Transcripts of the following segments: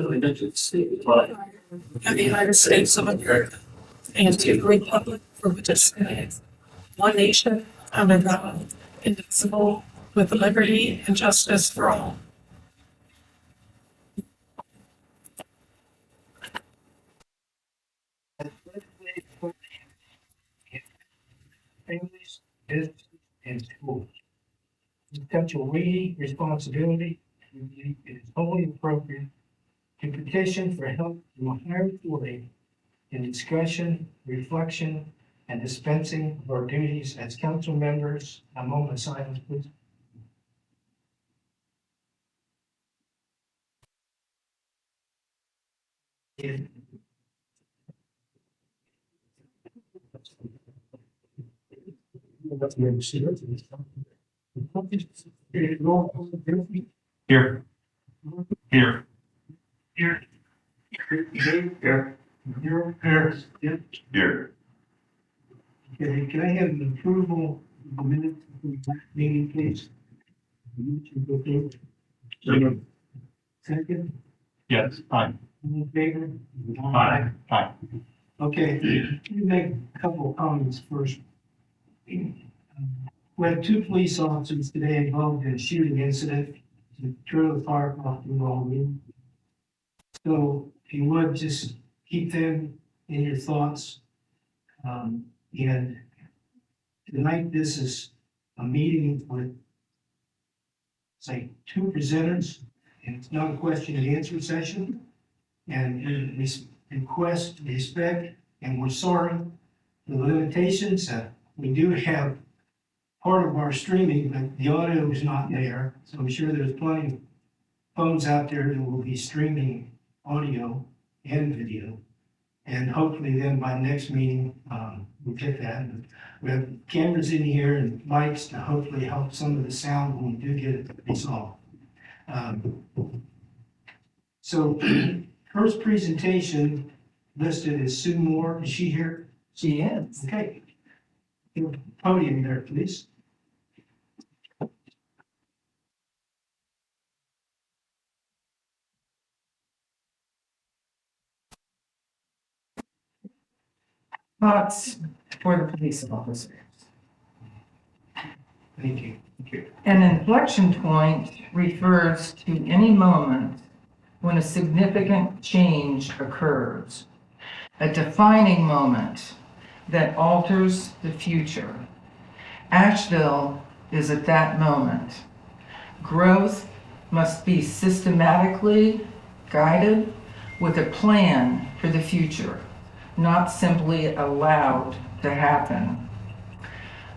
of the United States of America, and to the republic for which it stands, one nation, under God, indivisible, with liberty and justice for all. Families, businesses, and schools. Potential weighty responsibility, it is wholly appropriate to petition for help from a higher authority in discussion, reflection, and dispensing of our duties as council members. A moment of silence, please. Here. Here. Here. Here. Here. Okay, can I have an approval of the minutes from the last meeting, please? Second, Yes, aye. all in favor? Aye. Aye. Okay, let me make a couple of comments first. We had 2 police officers today involved in a shooting incident in Trailer Park off the Walden. So if you would, just keep them in your thoughts. And tonight, this is a meeting with, say, 2 presenters, and it's not a question and answer session. And we request respect, and we're sorry for the limitations. We do have part of our streaming, but the audio is not there. So I'm sure there's plenty of phones out there that will be streaming audio and video. And hopefully then by next meeting, we'll get that. We have cameras in here and mics to hopefully help some of the sound when we do get it resolved. So first presentation listed is Sue Moore. Is she here? She is. Okay. Podium there, please. Thoughts for the police officers. Thank you. Thank you. An inflection point refers to any moment when a significant change occurs, a defining moment that alters the future. Asheville is at that moment. Growth must be systematically guided with a plan for the future, not simply allowed to happen.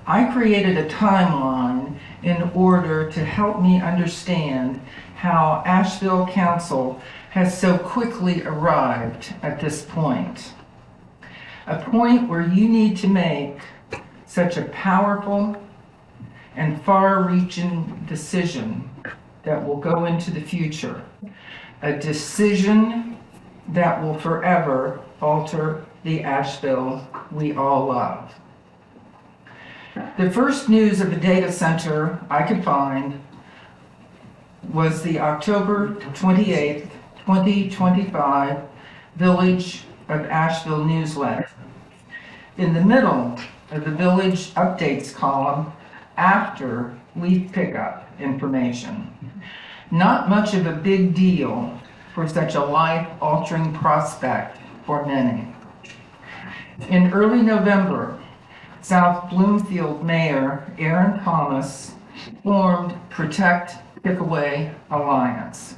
I created a timeline in order to help me understand how Ashville Council has so quickly arrived at this point. A point where you need to make such a powerful and far-reaching decision that will go into the future. A decision that will forever alter the Asheville we all love. The first news of a data center I could find was the October 28th, 2025 Village of Asheville newsletter. In the middle of the village updates column, after leaf pickup information. Not much of a big deal for such a life-altering prospect for many. In early November, South Bloomfield Mayor Aaron Thomas formed Protect Pickaway Alliance.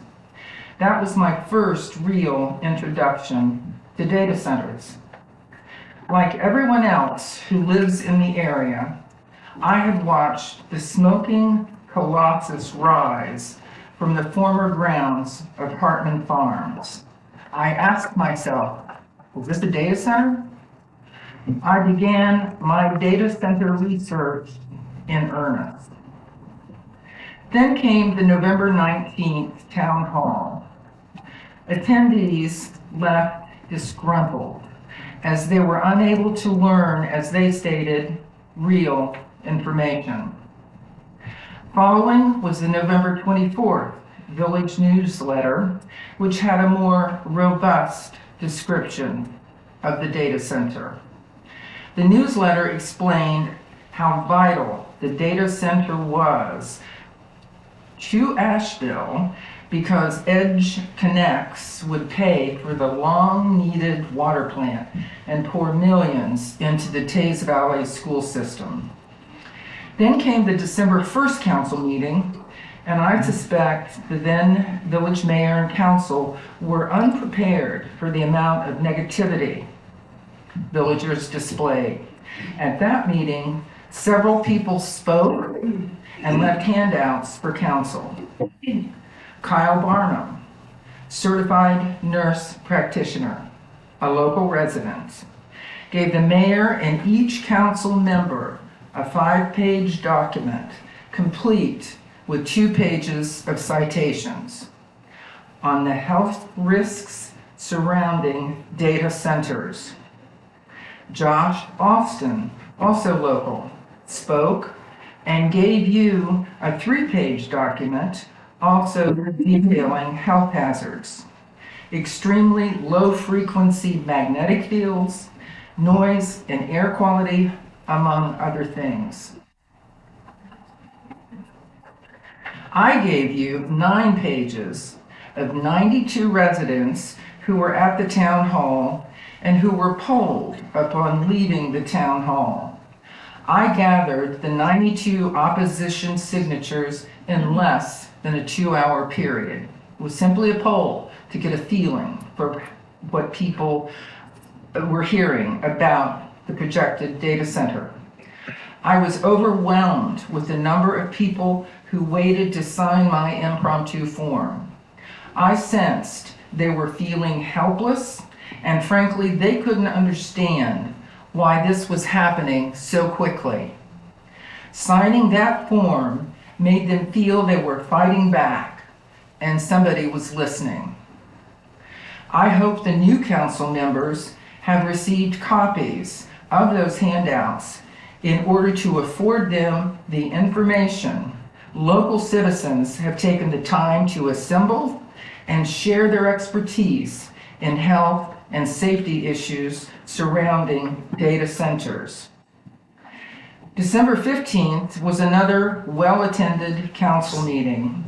That was my first real introduction to data centers. Like everyone else who lives in the area, I had watched the smoking colossus rise from the former grounds of Hartman Farms. I asked myself, is this a data center? I began my data center research in earnest. Then came the November 19th town hall. Attendees left disgruntled as they were unable to learn, as they stated, real information. Following was the November 24th village newsletter, which had a more robust description of the data center. The newsletter explained how vital the data center was to Asheville because Edge Connects would pay for the long-needed water plant and pour millions into the Teays Valley school system. Then came the December 1st council meeting, and I suspect the then village mayor and council were unprepared for the amount of negativity villagers displayed. At that meeting, several people spoke and left handouts for council. Kyle Barnum, certified nurse practitioner, a local resident, gave the mayor and each council member a 5-page document, complete with 2 pages of citations on the health risks surrounding data centers. Josh Austin, also local, spoke and gave you a 3-page document also detailing health hazards, extremely low-frequency magnetic fields, noise and air quality, among other things. I gave you 9 pages of 92 residents who were at the town hall and who were polled upon leaving the town hall. I gathered the 92 opposition signatures in less than a 2-hour period. It was simply a poll to get a feeling for what people were hearing about the projected data center. I was overwhelmed with the number of people who waited to sign my impromptu form. I sensed they were feeling helpless, and frankly, they couldn't understand why this was happening so quickly. Signing that form made them feel they were fighting back and somebody was listening. I hope the new council members have received copies of those handouts in order to afford them the information local citizens have taken the time to assemble and share their expertise in health and safety issues surrounding data centers. December 15th was another well-attended council meeting.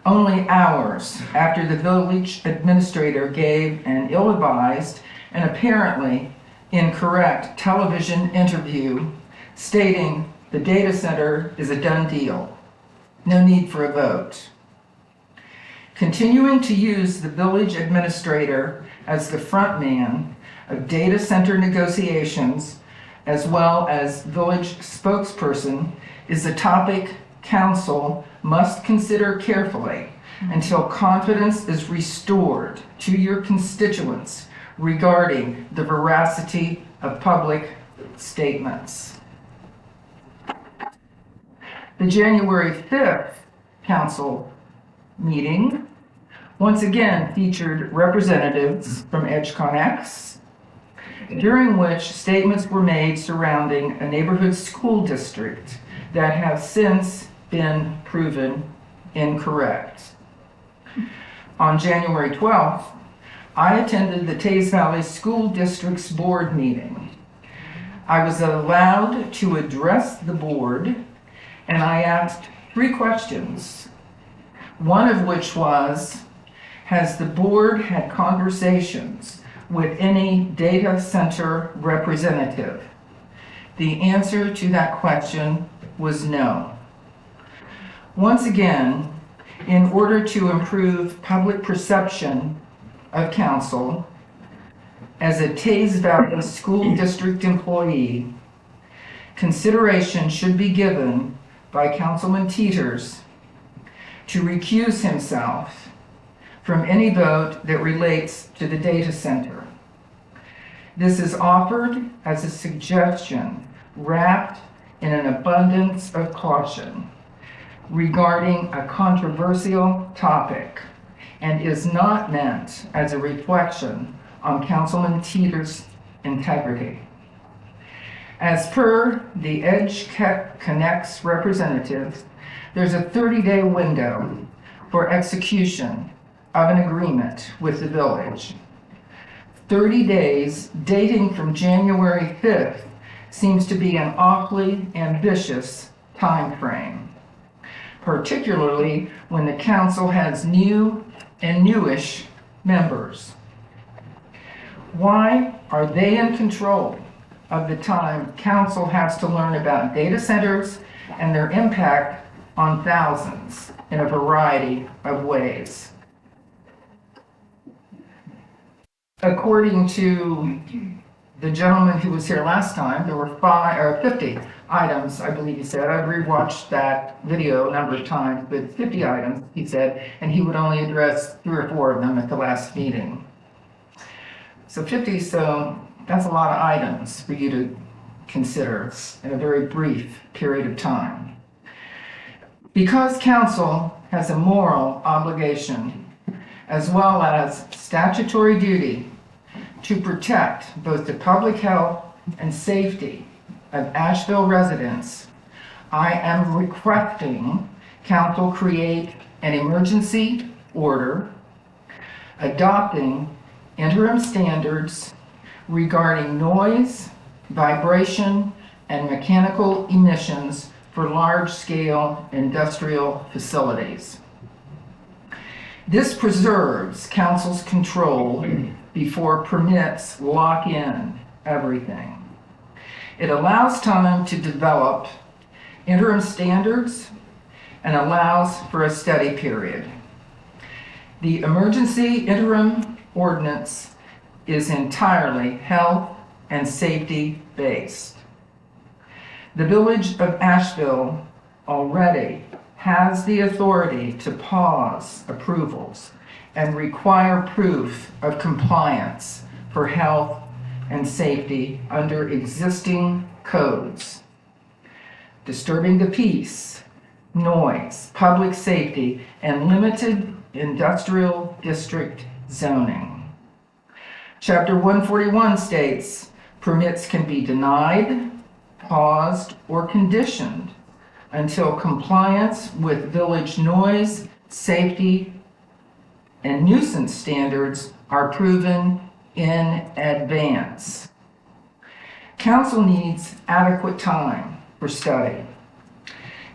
Only hours after the village administrator gave an ill-advised and apparently incorrect television interview stating the data center is a done deal. No need for a vote. Continuing to use the village administrator as the front man of data center negotiations as well as village spokesperson is a topic council must consider carefully until confidence is restored to your constituents regarding the veracity of public statements. The January 5th council meeting once again featured representatives from EdgeConX, during which statements were made surrounding a neighborhood school district that have since been proven incorrect. On January 12th, I attended the Teays Valley School District's board meeting. I was allowed to address the board, and I asked 3 questions, one of which was, has the board had conversations with any data center representative? The answer to that question was no. Once again, in order to improve public perception of council, as a Teays Valley School District employee, consideration should be given by Councilman Teeters to recuse himself from any vote that relates to the data center. This is offered as a suggestion wrapped in an abundance of caution regarding a controversial topic and is not meant as a reflection on Councilman Teeters' integrity. As per the EdgeConX representative, there's a 30-day window for execution of an agreement with the village. 30 days dating from January 5th seems to be an awfully ambitious time frame, particularly when the council has new and newish members. Why are they in control of the time council has to learn about data centers and their impact on thousands in a variety of ways? According to the gentleman who was here last time, there were 50 items, I believe he said. I've rewatched that video a number of times, but 50 items, he said, and he would only address 3 or 4 of them at the last meeting. So 50, so that's a lot of items for you to consider in a very brief period of time. Because council has a moral obligation as well as statutory duty to protect both the public health and safety of Asheville residents, I am requesting council create an emergency order adopting interim standards regarding noise, vibration, and mechanical emissions for large-scale industrial facilities. This preserves council's control before permits lock in everything. It allows time to develop interim standards and allows for a study period. The emergency interim ordinance is entirely health and safety based. The Village of Asheville already has the authority to pause approvals and require proof of compliance for health and safety under existing codes. Disturbing the peace, noise, public safety, and limited industrial district zoning. Chapter 141 states, permits can be denied, paused, or conditioned until compliance with village noise, safety, and nuisance standards are proven in advance. Council needs adequate time for study.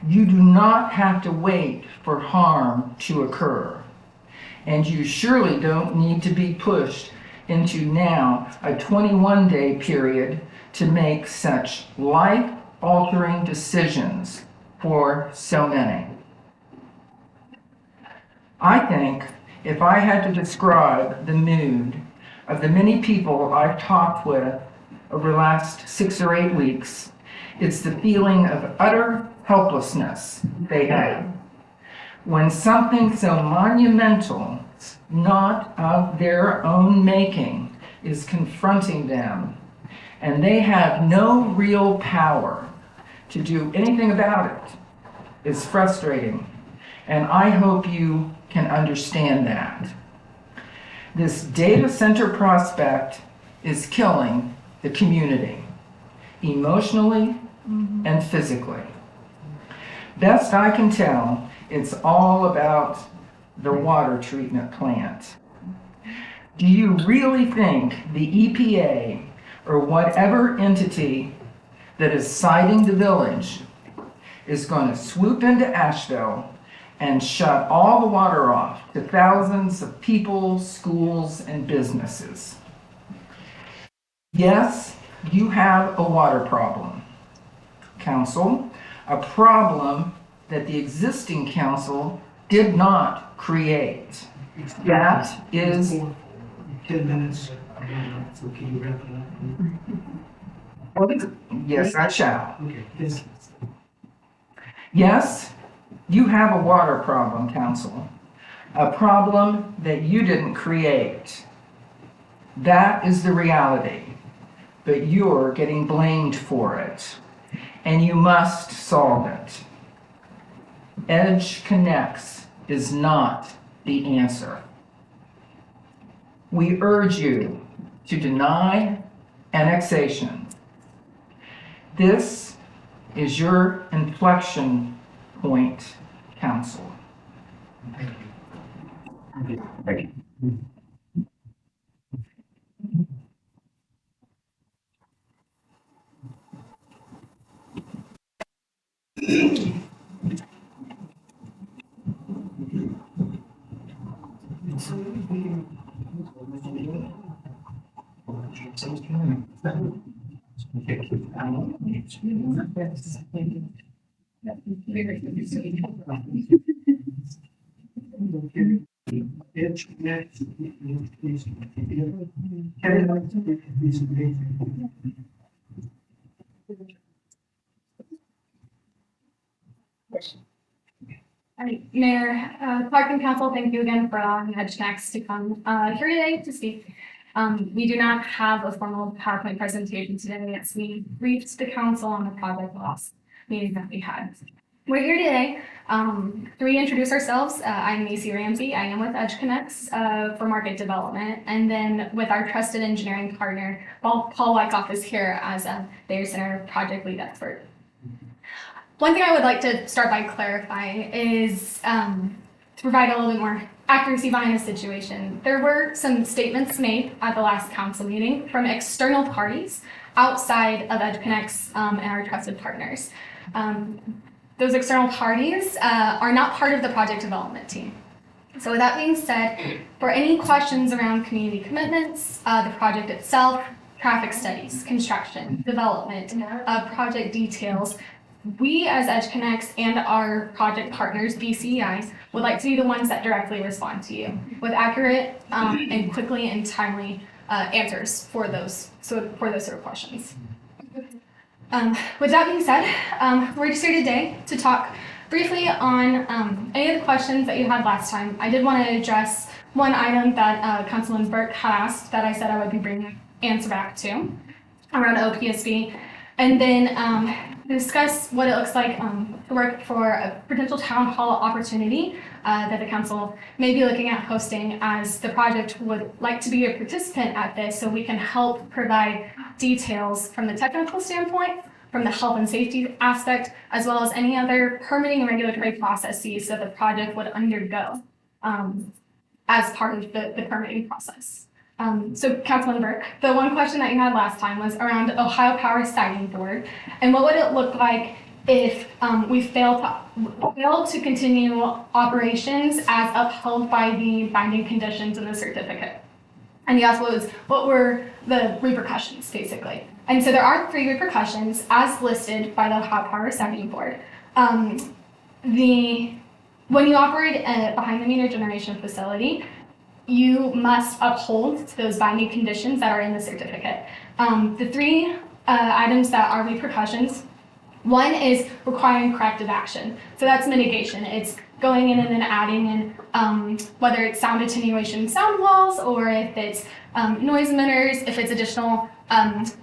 You do not have to wait for harm to occur, and you surely don't need to be pushed into now a 21-day period to make such life-altering decisions for so many. I think if I had to describe the mood of the many people I've talked with over the last 6 or 8 weeks, it's the feeling of utter helplessness they have when something so monumental, not of their own making, is confronting them, and they have no real power to do anything about it. It's frustrating, and I hope you can understand that. This data center prospect is killing the community, emotionally and physically. Best I can tell, it's all about the water treatment plant. Do you really think the EPA or whatever entity that is citing the village is going to swoop into Asheville and shut all the water off to thousands of people, schools, and businesses? Yes, you have a water problem, council, a problem that the existing council did not create. That is 10 minutes. So can you wrap it up? Yes, I shall. Okay, yes. Yes, you have a water problem, council. A problem that you didn't create. That is the reality. But you're getting blamed for it. And you must solve it. Edge Connects is not the answer. We urge you to deny annexation. This is your inflection point, council. Thank you. Thank you. All right, Mayor, Clark and Council, thank you again for allowing EdgeConnects to come here today to speak. We do not have a formal PowerPoint presentation today as we briefed the council on the project last meeting that we had. We're here today to reintroduce ourselves. I'm Macy Ramsey. I am with EdgeConnects for market development. And then with our trusted engineering partner, Paul Wyckoff is here as a data center project lead expert. One thing I would like to start by clarifying is to provide a little bit more accuracy behind the situation. There were some statements made at the last council meeting from external parties outside of EdgeConnects and our trusted partners. Those external parties are not part of the project development team. So with that being said, for any questions around community commitments, the project itself, traffic studies, construction, development, project details, we as EdgeConnects and our project partners, BCEIs, would like to be the ones that directly respond to you with accurate and quickly and timely answers for those sort of questions. With that being said, we're just here today to talk briefly on any of the questions that you had last time. I did want to address one item that Councilman Burke had asked that I said I would be bringing an answer back to around OPSB, and then discuss what it looks like to work for a potential town hall opportunity that the council may be looking at hosting, as the project would like to be a participant at this so we can help provide details from the technical standpoint, from the health and safety aspect, as well as any other permitting and regulatory processes that the project would undergo as part of the permitting process. So Councilman Burke, the one question that you had last time was around Ohio Power Siting Board, and what would it look like if we fail to continue operations as upheld by the binding conditions in the certificate? And you asked what were the repercussions, basically. And so there are 3 repercussions as listed by the Ohio Power Siting Board. When you operate a behind the meter generation facility, you must uphold those binding conditions that are in the certificate. The 3 items that are repercussions, one is requiring corrective action. So that's mitigation. It's going in and then adding in, whether it's sound attenuation sound walls, or if it's noise emitters, if it's additional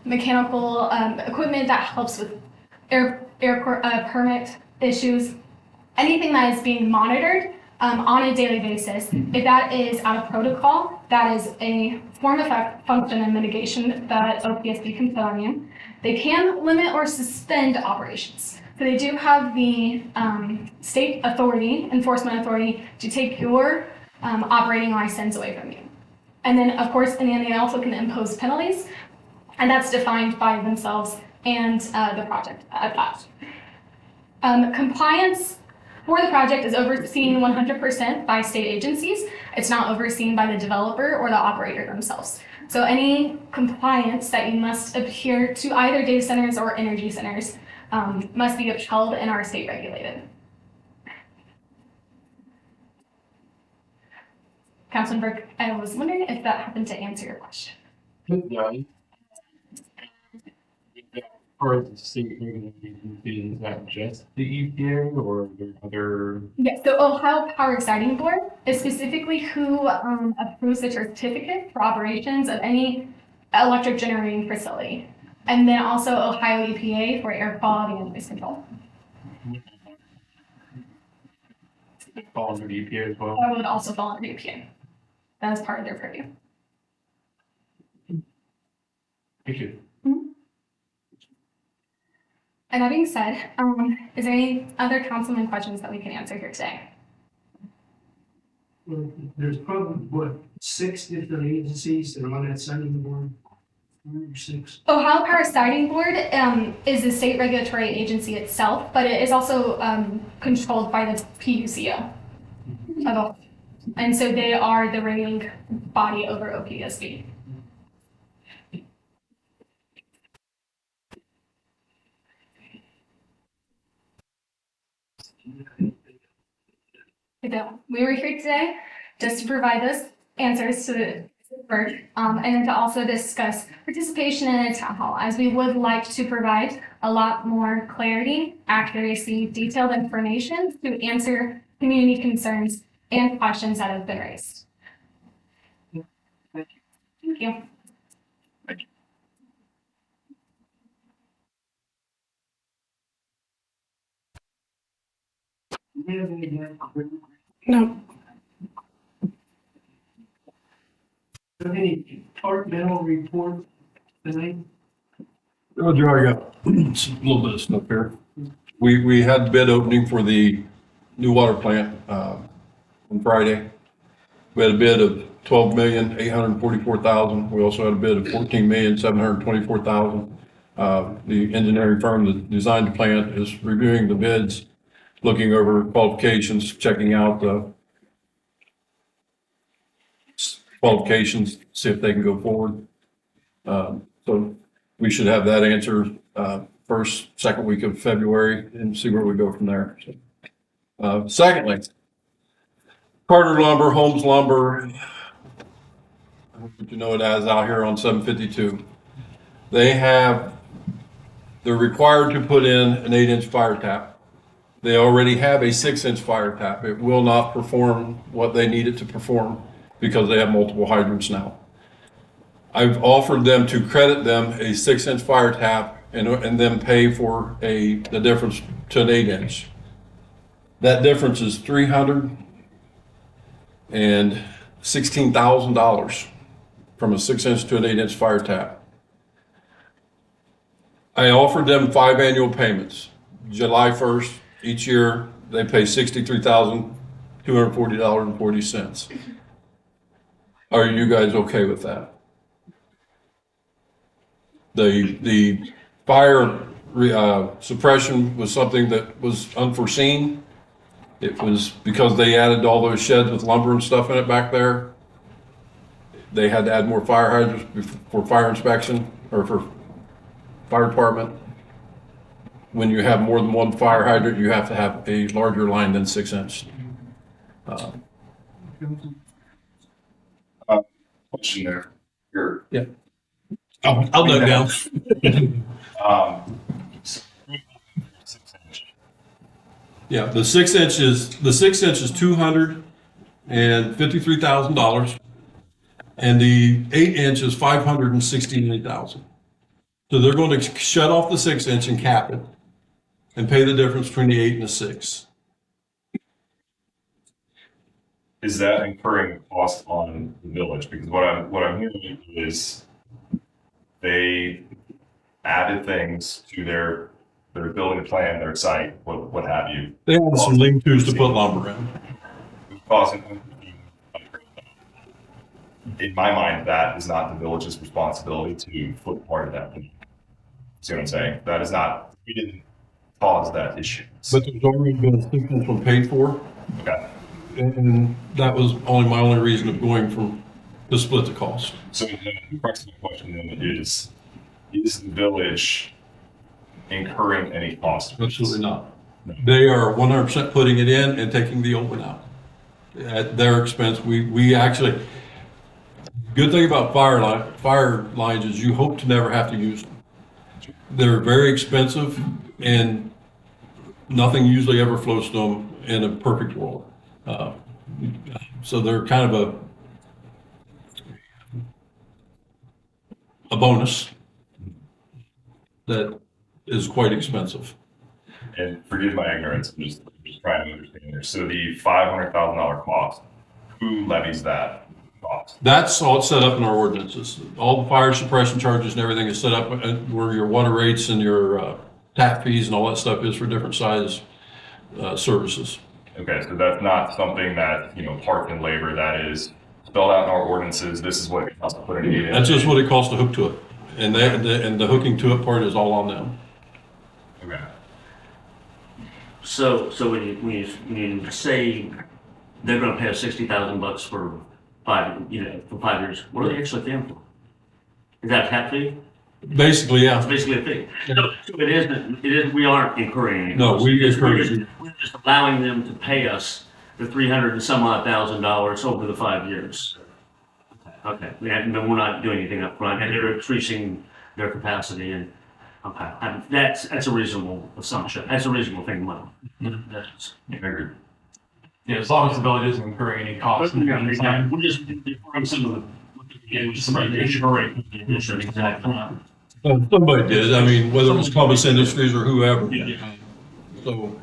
mechanical equipment that helps with air permit issues, anything that is being monitored on a daily basis. If that is out of protocol, that is a form of function and mitigation that OPSB can put on you. They can limit or suspend operations. So they do have the state authority, enforcement authority, to take your operating license away from you. And then, of course, and then they also can impose penalties, and that's defined by themselves and the project at that. Compliance for the project is overseen 100% by state agencies. It's not overseen by the developer or the operator themselves. So any compliance that you must adhere to either data centers or energy centers must be upheld and are state regulated. Councilman Burke, I was wondering if that happened to answer your question. Or the state regulating agency, is that just the EPA or are there other? Yes, so Ohio Power Siting Board is specifically who approves the certificate for operations of any electric generating facility. And then also Ohio EPA for air quality and noise control. It fall under the EPA as well? That would also fall under EPA. That is part of their purview. Thank you. And that being said, is there any other councilman questions that we can answer here today? Well, there's probably, what, 6 different agencies that are on that siting board? 5 or 6? Ohio Power Siting Board is a state regulatory agency itself, but it is also controlled by the PUCO. And so they are the reigning body over OPSB. We were here today just to provide those answers to the board, and then to also discuss participation in a town hall, as we would like to provide a lot more clarity, accuracy, detailed information to answer community concerns and questions that have been raised. Thank you. Do you have any No, departmental report tonight? Roger, I got a little bit of stuff here. We had bid opening for the new water plant on Friday. We had a bid of $12,844,000. We also had a bid of $14,724,000. The engineering firm that designed the plant is reviewing the bids, looking over qualifications, checking out the qualifications, see if they can go forward. So we should have that answer first, second week of February and see where we go from there. Secondly, Carter Lumber, Holmes Lumber, what you know it as out here on 752. They're required to put in an 8-inch fire tap. They already have a 6-inch fire tap. It will not perform what they need it to perform because they have multiple hydrants now. I've offered them to credit them a 6-inch fire tap and then pay for the difference to an 8-inch. That difference is $316,000 from a 6-inch to an 8-inch fire tap. I offered them 5 annual payments. July 1st, each year, they pay $63,240.40. Are you guys okay with that? The fire suppression was something that was unforeseen. It was because they added all those sheds with lumber and stuff in it back there. They had to add more fire hydrants for fire inspection or for fire department. When you have more than one fire hydrant, you have to have a larger line than 6-inch. Question there. Your, Yeah. I'll note down. um, 6-inch. Yeah, the 6-inch is $253,000, and the 8-inch is $568,000. So they're going to shut off the 6-inch and cap it, and pay the difference between the 8 and the 6. Is that incurring cost on the village? Because what I'm hearing is they added things to their building plan, their site, what have you. They have some lean-tos to put lumber in. Causing, in my mind, that is not the village's responsibility to foot part of that. See what I'm saying? That is not, we didn't cause that issue. But there's already been a 6-inch one paid for, Okay. and that was my only reason of going to split the cost. So the crux of the question then is the village incurring any cost? Absolutely not. No. They are 100% putting it in and taking the old one out at their expense. We actually, good thing about fire lines is you hope to never have to use them. They're very expensive and nothing usually ever flows to them in a perfect world. So they're kind of a bonus that is quite expensive. And forgive my ignorance, I'm just trying to understand there. So the $500,000 cost, who levies that cost? That's all set up in our ordinances. All the fire suppression charges and everything is set up where your water rates and your tap fees and all that stuff is for different size services. Okay, so that's not something that, you know, park and labor, that is spelled out in our ordinances, this is what it costs to put a gate in. That's just what it costs to hook to it. And and the hooking to it part is all on them. Okay. So when you say they're gonna pay us $60,000 for 5 years, what are they actually paying for? Is that a tap fee? Basically, It's yeah. basically a fee. So we aren't incurring any No, costs. we We're encourage just- We're just allowing them to pay us the 300 and some odd $1,000 over the 5 years. Okay, we're not doing anything up front, and they're increasing their capacity and, okay, that's a reasonable assumption. That's a reasonable thing to know. That's- Yeah, as long as the village isn't incurring any costs in the meantime. We're just deferring some of the, exactly. Somebody did. I mean, whether it was Columbus Industries or whoever. Yeah. So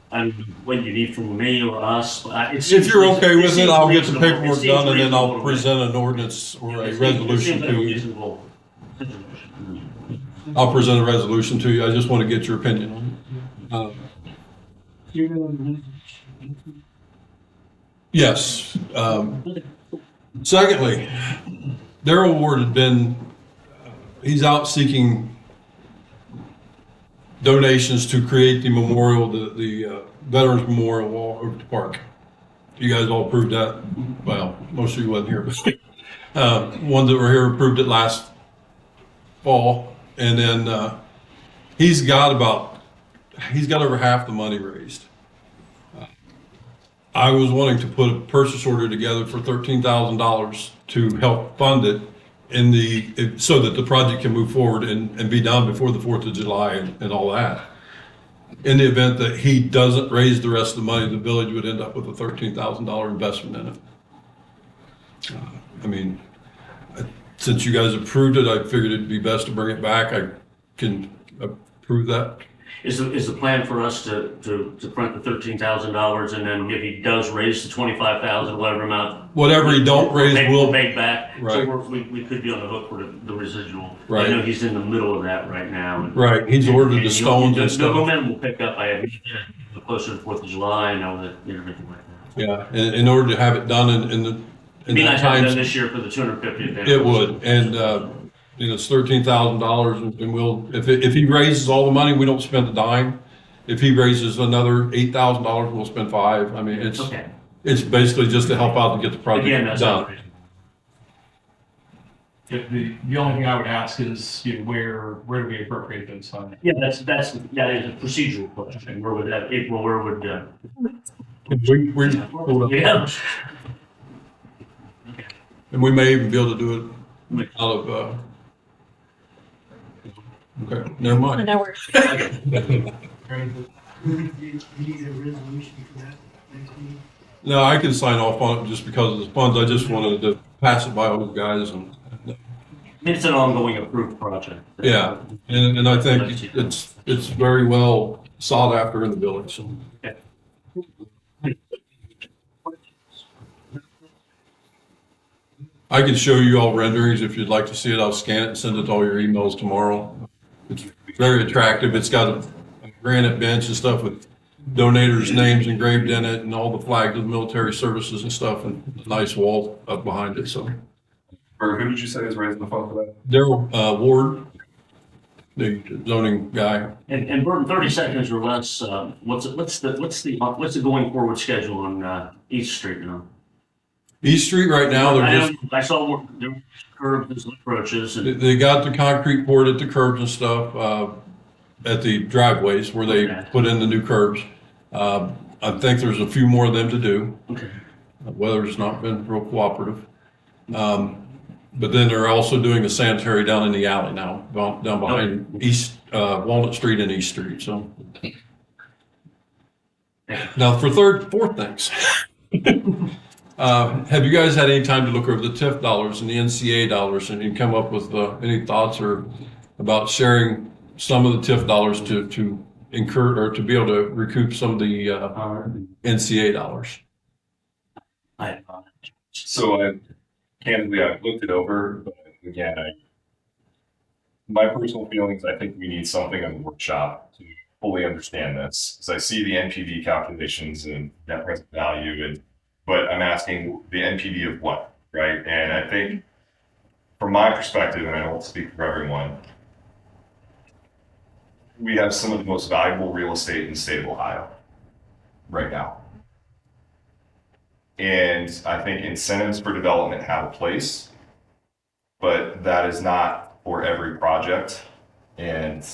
And what you need from me or us, if you're okay with it, I'll get the paperwork It seems done and then I'll reasonable to me. present an ordinance or a It seems resolution like a to you. reasonable situation. I'll present a resolution to you. I just want to get your opinion on it. Yes. Secondly, Darrell Ward had been, he's out seeking donations to create the memorial, the Veterans Memorial Wall over at the park. You guys all approved that? Well, most of you wasn't here, but ones that were here approved it last fall. And then he's got over half the money raised. I was wanting to put a purchase order together for $13,000 to help fund it so that the project can move forward and be done before the 4th of July and all that. In the event that he doesn't raise the rest of the money, the village would end up with a $13,000 investment in it. I mean, since you guys approved it, I figured it'd be best to bring it back. I can approve that. Is the plan for us to front the $13,000 and then if he does raise the 25,000, whatever amount? Whatever he don't raise, we'll we'll, pay back. Right. So we could be on the hook for the residual. Right. I know he's in the middle of that right now. And- right, he's ordered the stones and The stuff. momentum will pick up, closer to the 4th of July, I know that, everything like that. Yeah, in order to have it done in It'd that be nice to have it time. done this year for the 250th. It would, and, it's $13,000 and we'll, if he raises all the money, we don't spend a dime. If he raises another $8,000, we'll spend $5,000. I mean, Okay. it's basically just to help out to get the Again, project that's done. The only thing I would ask is, where do we appropriate those funds? Yeah, that is a procedural question. Where would that, April, where would, yeah. And we may even be able to do it out of, okay, never mind. Now we're. You need a resolution for that next meeting? No, I can sign off on it just because of the funds. I just wanted to pass it by all you guys and, It's an ongoing approved project. yeah. And I think it's very well sought after in the village, so. I can show you all renderings if you'd like to see it. I'll scan it and send it to all your emails tomorrow. It's very attractive. It's got a granite bench and stuff with donators' names engraved in it and all the flags of the military services and stuff and a nice wall up behind it, so. Or who did you say is raising the fund for that? Darrell Ward, the zoning guy. And Burton, 30 seconds or less, what's the going forward schedule on East Street now? East Street right now, they're just, I saw there were curbs and approaches and. they got the concrete poured at the curbs and stuff, at the driveways where they put in the new curbs. I think there's a few more of them to do. Okay. Weather's not been real cooperative. But then they're also doing a sanitary down in the alley now, down behind Walnut Street and East Street, so. Now for fourth things. Have you guys had any time to look over the TIF dollars and the NCA dollars and you come up with any thoughts or about sharing some of the TIF dollars to incur or to be able to recoup some of the NCA dollars? So candidly, I've looked it over, but again, my personal feelings, I think we need something in the workshop to fully understand this, because I see the NPV calculations and net present value, but I'm asking the NPV of what, right? And I think from my perspective, and I don't speak for everyone, we have some of the most valuable real estate in the state of Ohio right now. And I think incentives for development have a place, but that is not for every project. And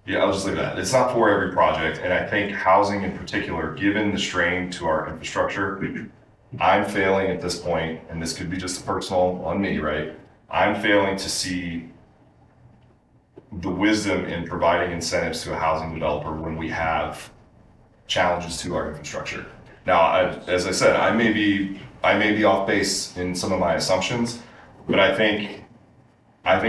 yeah, I'll just leave that. It's not for every project. And I think housing in particular, given the strain to our infrastructure, I'm failing at this point, and this could be just a personal on me, right? I'm failing to see the wisdom in providing incentives to a housing developer when we have challenges to our infrastructure. Now, as I said, I may be off base in some of my assumptions, but I think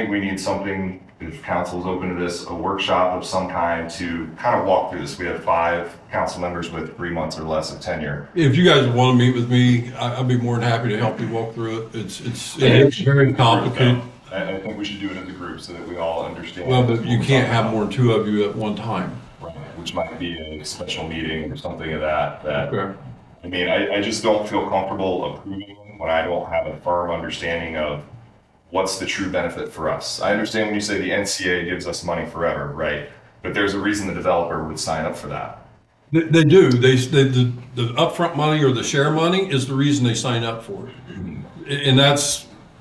we need something, if council is open to this, a workshop of some kind to kind of walk through this. We have 5 council members with 3 months or less of tenure. If you guys want to meet with me, I'd be more than happy to help you walk through it. It's very complicated. I think we should do it as a group so that we all understand. Well, but you can't have more than 2 of you at one time. Right, which might be a special meeting or something of that. Okay. I mean, I just don't feel comfortable approving when I don't have a firm understanding of what's the true benefit for us. I understand when you say the NCA gives us money forever, right? But there's a reason the developer would sign up for that. They do. The upfront money or the share money is the reason they sign up for it. And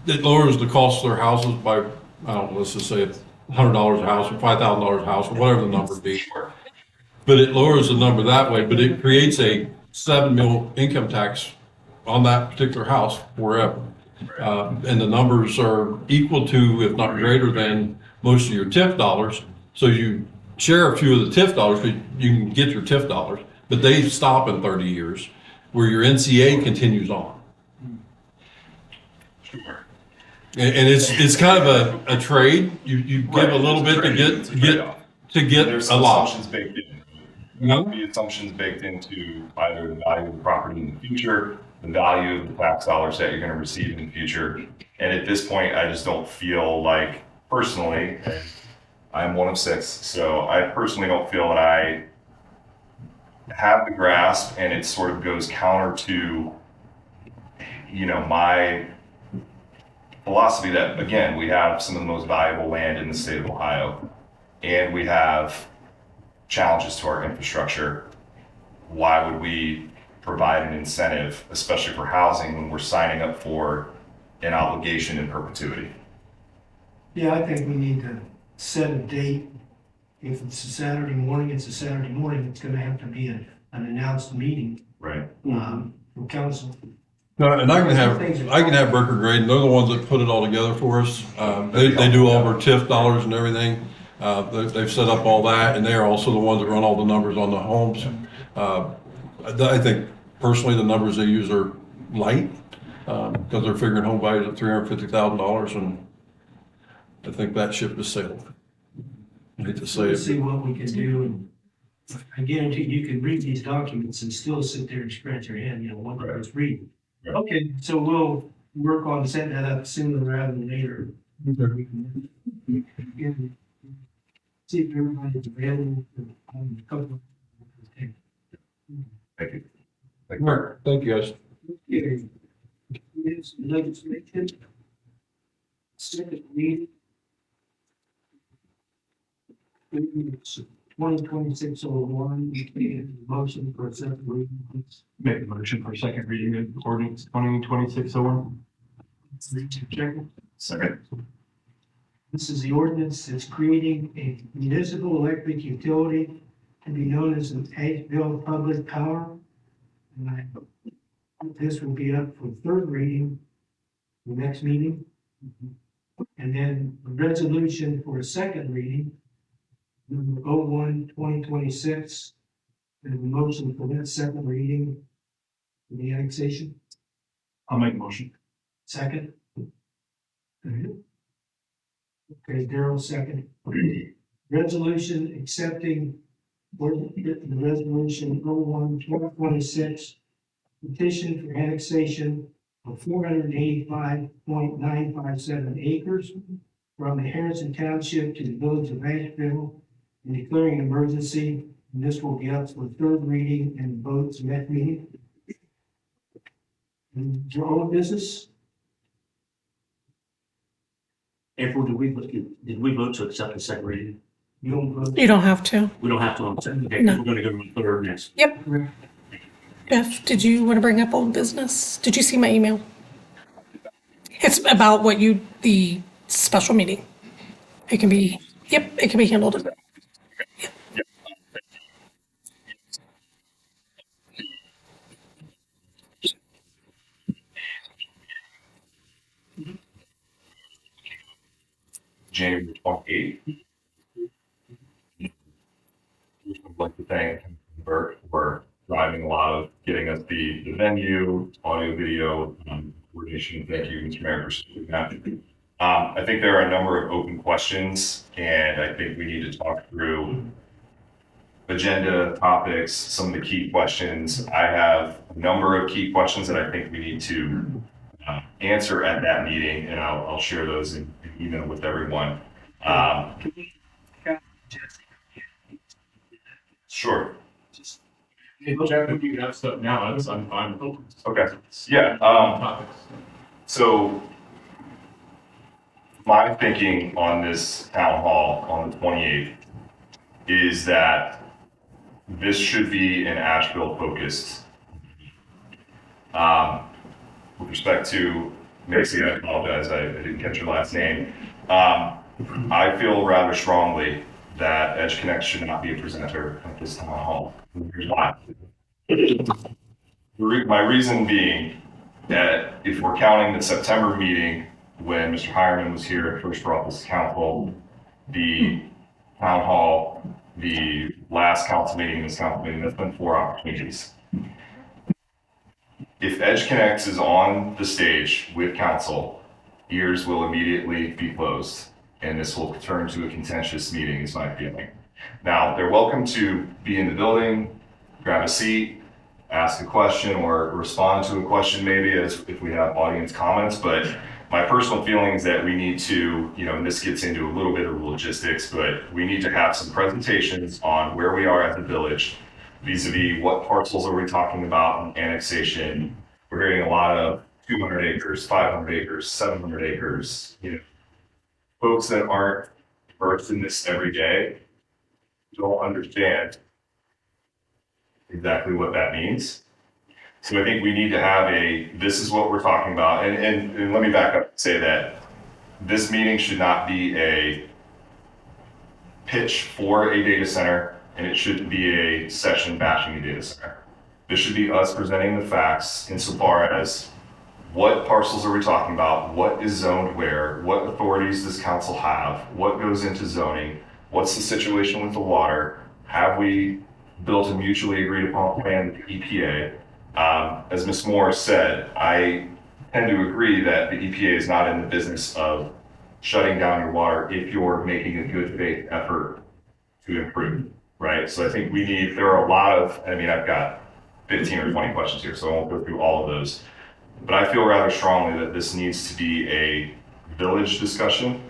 it lowers the cost of their houses by, I don't know, let's just say $100 a house or $5,000 a house or whatever the number be. But it lowers the number that way, but it creates a $7 million income tax on that particular house forever. And the numbers are equal to, if not greater than, most of your TIF dollars. So you share a few of the TIF dollars, but you can get your TIF dollars, but they stop in 30 years, where your NCA continues on. Sure. And it's kind of a trade. You give a little bit to get There's a some lot. assumptions baked in. No? Be assumptions baked into either the value of the property in the future, the value of the tax dollars that you're going to receive in the future. And at this point, I just don't feel like, personally, and I'm one of 6, so I personally don't feel that I have the grasp, and it sort of goes counter to, my philosophy that, again, we have some of the most valuable land in the state of Ohio, and we have challenges to our infrastructure. Why would we provide an incentive, especially for housing, when we're signing up for an obligation in perpetuity? Yeah, I think we need to set a date. If it's a Saturday morning, it's a Saturday morning. It's gonna have to be an announced meeting, Right. from council. No, and I can have Burker Grade. They're the ones that put it all together for us. They do all of our TIF dollars and everything. They've set up all that, and they're also the ones that run all the numbers on the homes. I think personally the numbers they use are light because they're figuring home values at $350,000, and I think that ship has sailed. I hate to say Let's it. see what we can do. And I guarantee you can read these documents and still sit there and scratch your head, what I was reading. Right. Okay, so we'll work on setting that up sooner rather than later. Again, see if everybody's available for a couple of. Thank you. All right, thank you, guys. Okay. Here's legislation. Second reading. 2026-01, motion for a second reading, please. Make a motion for second reading of ordinance 2026-01. Second. This is the ordinance that's creating a municipal electric utility to be known as an Ashville Public Power. And I hope this will be up for third reading, the next meeting. And then a resolution for a second reading, number 01-2026, and a motion for that second reading for the annexation. I'll make a motion. Second. Okay, Darrell, second. Resolution accepting the resolution 01-2026, petition for annexation of 485.957 acres from the Harrison Township to the village of Ashville and declaring an emergency. And this will be up for third reading and votes next meeting. And your own business? April, did we vote to accept the second reading? You don't vote. You don't have to. We don't have to on second. Okay, No. we're gonna go to the third next. Yep. Beth, did you want to bring up old business? Did you see my email? It's about the special meeting. It can be, yep, it can be handled. January 28th. I'd like to thank Bert for driving a lot of getting us the venue, audio, video, coordination. Thank you, Mr. Mayor, for doing that. I think there are a number of open questions, and I think we need to talk through agenda topics, some of the key questions. I have a number of key questions that I think we need to answer at that meeting, and I'll share those in email with everyone. Sure. Jeff, if you have stuff now, I'm fine. Okay. Yeah. Topics. So my thinking on this town hall on the 28th is that this should be an Asheville focused. With respect to Macy, I apologize, I didn't catch your last name. I feel rather strongly that EdgeConnect should not be a presenter at this town hall. Here's why. My reason being that if we're counting the September meeting when Mr. Hireman was here first brought this council, the town hall, the last council meeting, this council meeting, that's been 4 opportunities. If EdgeConnect is on the stage with council, ears will immediately be closed, and this will turn to a contentious meeting, is my feeling. Now, they're welcome to be in the building, grab a seat, ask a question, or respond to a question maybe as if we have audience comments, but my personal feeling is that we need to, and this gets into a little bit of logistics, but we need to have some presentations on where we are at the village, vis-a-vis what parcels are we talking about in annexation. We're hearing a lot of 200 acres, 500 acres, 700 acres. Folks that aren't versed in this every day don't understand exactly what that means. So I think we need to have this is what we're talking about. And let me back up and say that this meeting should not be a pitch for a data center, and it shouldn't be a session bashing a data center. This should be us presenting the facts insofar as what parcels are we talking about, what is zoned where, what authorities does council have, what goes into zoning, what's the situation with the water, have we built a mutually agreed upon plan with the EPA. As Ms. Moore said, I tend to agree that the EPA is not in the business of shutting down your water if you're making a good faith effort to improve, right? So I think there are a lot of, I've got 15 or 20 questions here, so I won't go through all of those. But I feel rather strongly that this needs to be a village discussion,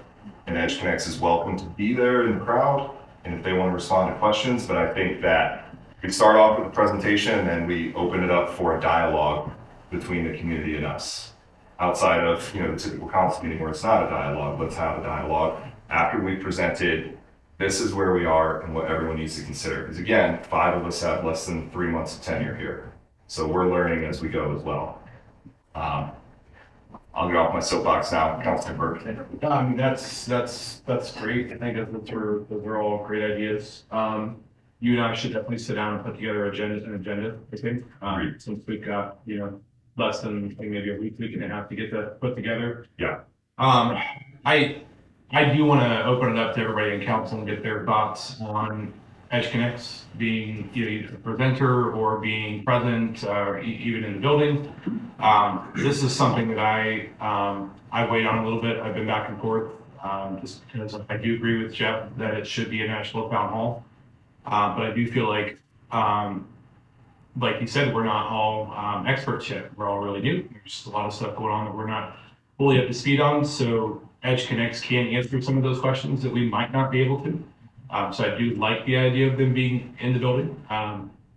and EdgeConnect is welcome to be there in the crowd, and if they want to respond to questions, but I think that we start off with a presentation and then we open it up for a dialogue between the community and us. Outside of the typical council meeting where it's not a dialogue, let's have a dialogue after we presented this is where we are and what everyone needs to consider. Because again, 5 of us have less than 3 months of tenure here. So we're learning as we go as well. I'll get off my soapbox now, Councilman Burke. That's great. I think those are all great ideas. You and I should definitely sit down and put together an agenda, I think. Since we've got, less than maybe a week and a half to get that put together. Yeah. I do want to open it up to everybody in council and get their thoughts on EdgeConnect being either a presenter or being present, or even in the building. This is something that I weighed on a little bit. I've been back and forth, just because I do agree with Jeff that it should be a national town hall. But I do feel like you said, we're not all experts yet. We're all really new. There's a lot of stuff going on that we're not fully up to speed on. So Edge Connects can answer some of those questions that we might not be able to. So I do like the idea of them being in the building.